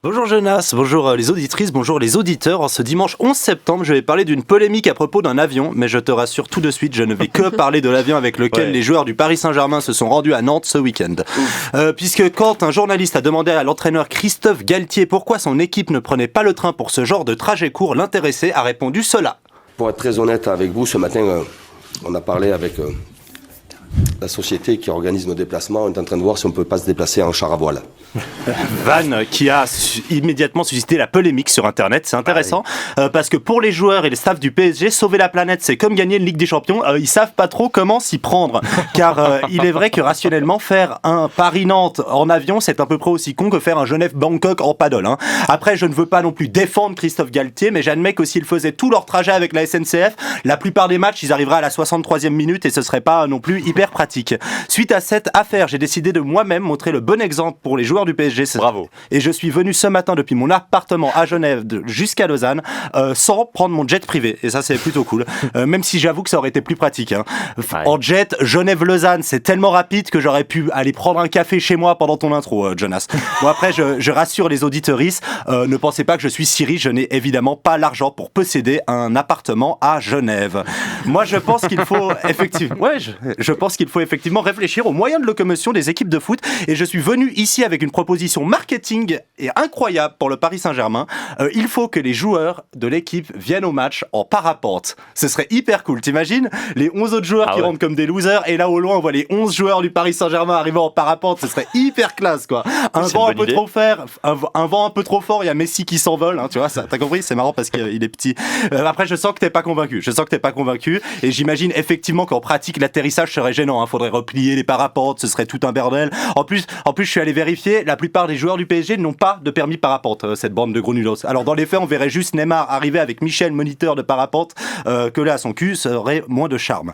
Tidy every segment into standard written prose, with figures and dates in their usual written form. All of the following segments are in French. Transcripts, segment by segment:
Bonjour Jonas, bonjour les auditrices, bonjour les auditeurs. En ce dimanche 11 septembre, je vais parler d'une polémique à propos d'un avion, mais je te rassure tout de suite, je ne vais que parler de l'avion avec lequel les joueurs du Paris Saint-Germain se sont rendus à Nantes ce week-end. Puisque quand un journaliste a demandé à l'entraîneur Christophe Galtier pourquoi son équipe ne prenait pas le train pour ce genre de trajet court, l'intéressé a répondu cela. Pour être très honnête avec vous, ce matin, on a parlé avec la société qui organise nos déplacements. On est en train de voir si on ne peut pas se déplacer en char à voile. Vanne qui a immédiatement suscité la polémique sur internet, c'est intéressant parce que pour les joueurs et les staffs du PSG, sauver la planète c'est comme gagner une Ligue des Champions, ils savent pas trop comment s'y prendre car il est vrai que rationnellement faire un Paris-Nantes en avion c'est à peu près aussi con que faire un Genève-Bangkok en paddle hein. Après je ne veux pas non plus défendre Christophe Galtier mais j'admets que s'ils faisaient tout leur trajet avec la SNCF, la plupart des matchs ils arriveraient à la 63e minute et ce serait pas non plus hyper pratique. Suite à cette affaire, j'ai décidé de moi-même montrer le bon exemple pour les joueurs du PSG. Bravo. Et je suis venu ce matin depuis mon appartement à Genève jusqu'à Lausanne sans prendre mon jet privé. Et ça, c'est plutôt cool. Même si j'avoue que ça aurait été plus pratique. Hein. En jet, Genève-Lausanne, c'est tellement rapide que j'aurais pu aller prendre un café chez moi pendant ton intro, Jonas. Bon, après, je rassure les auditeuristes. Ne pensez pas que je suis si riche. Je n'ai évidemment pas l'argent pour posséder un appartement à Genève. Moi, je pense qu'il faut effectivement... je pense qu'il faut effectivement réfléchir aux moyens de locomotion des équipes de foot. Et je suis venu ici avec une proposition marketing est incroyable pour le Paris Saint-Germain. Il faut que les joueurs de l'équipe viennent au match en parapente. Ce serait hyper cool. T'imagines les 11 autres joueurs qui rentrent comme des losers et là au loin on voit les 11 joueurs du Paris Saint-Germain arriver en parapente. Ce serait hyper classe quoi. Un vent un peu trop fort, un vent un peu trop fort. Il y a Messi qui s'envole. Hein, tu vois, ça, t'as compris? C'est marrant parce qu'il est petit. Après, je sens que t'es pas convaincu. Et j'imagine effectivement qu'en pratique l'atterrissage serait gênant. Hein. Faudrait replier les parapentes. Ce serait tout un bordel. En plus, je suis allé vérifier. La plupart des joueurs du PSG n'ont pas de permis parapente, cette bande de gros nulos. Alors dans les faits, on verrait juste Neymar arriver avec Michel, moniteur de parapente, que là à son cul, ça aurait moins de charme.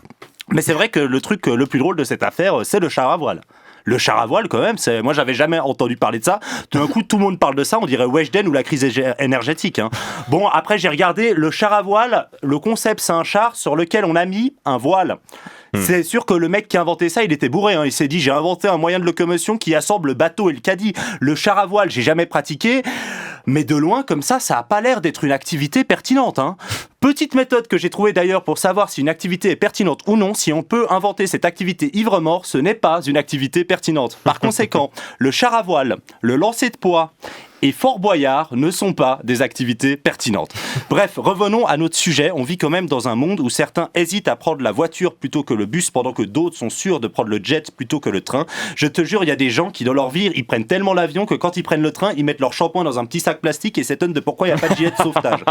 Mais c'est vrai que le truc le plus drôle de cette affaire, c'est le char à voile. Le char à voile, quand même, moi j'avais jamais entendu parler de ça. Tout d'un coup, tout le monde parle de ça, on dirait Weshden ou la crise énergétique. Hein. Bon, après j'ai regardé, le char à voile, le concept c'est un char sur lequel on a mis un voile. C'est sûr que le mec qui a inventé ça, il était bourré. Hein. Il s'est dit, j'ai inventé un moyen de locomotion qui assemble le bateau et le caddie. Le char à voile, j'ai jamais pratiqué. Mais de loin, comme ça a pas l'air d'être une activité pertinente. Hein. Petite méthode que j'ai trouvée d'ailleurs pour savoir si une activité est pertinente ou non. Si on peut inventer cette activité ivre-mort, ce n'est pas une activité pertinente. Par conséquent, le char à voile, le lancer de poids et Fort Boyard ne sont pas des activités pertinentes. Bref, revenons à notre sujet. On vit quand même dans un monde où certains hésitent à prendre la voiture plutôt que le bus, pendant que d'autres sont sûrs de prendre le jet plutôt que le train. Je te jure, il y a des gens qui, dans leur vie, ils prennent tellement l'avion que quand ils prennent le train, ils mettent leur shampoing dans un petit sac plastique et s'étonnent de pourquoi il n'y a pas de gilet de sauvetage.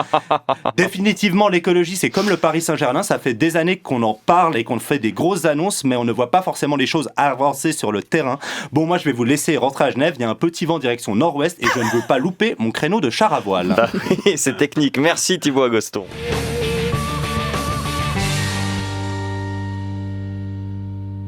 Définitivement, l'écologie, c'est comme le Paris Saint-Germain. Ça fait des années qu'on en parle et qu'on fait des grosses annonces, mais on ne voit pas forcément les choses avancer sur le terrain. Bon, moi, je vais vous laisser rentrer à Genève. Il y a un petit vent direction nord-ouest et je ne veux pas louper mon créneau de char à voile. C'est technique. Merci Thibaut Agoston.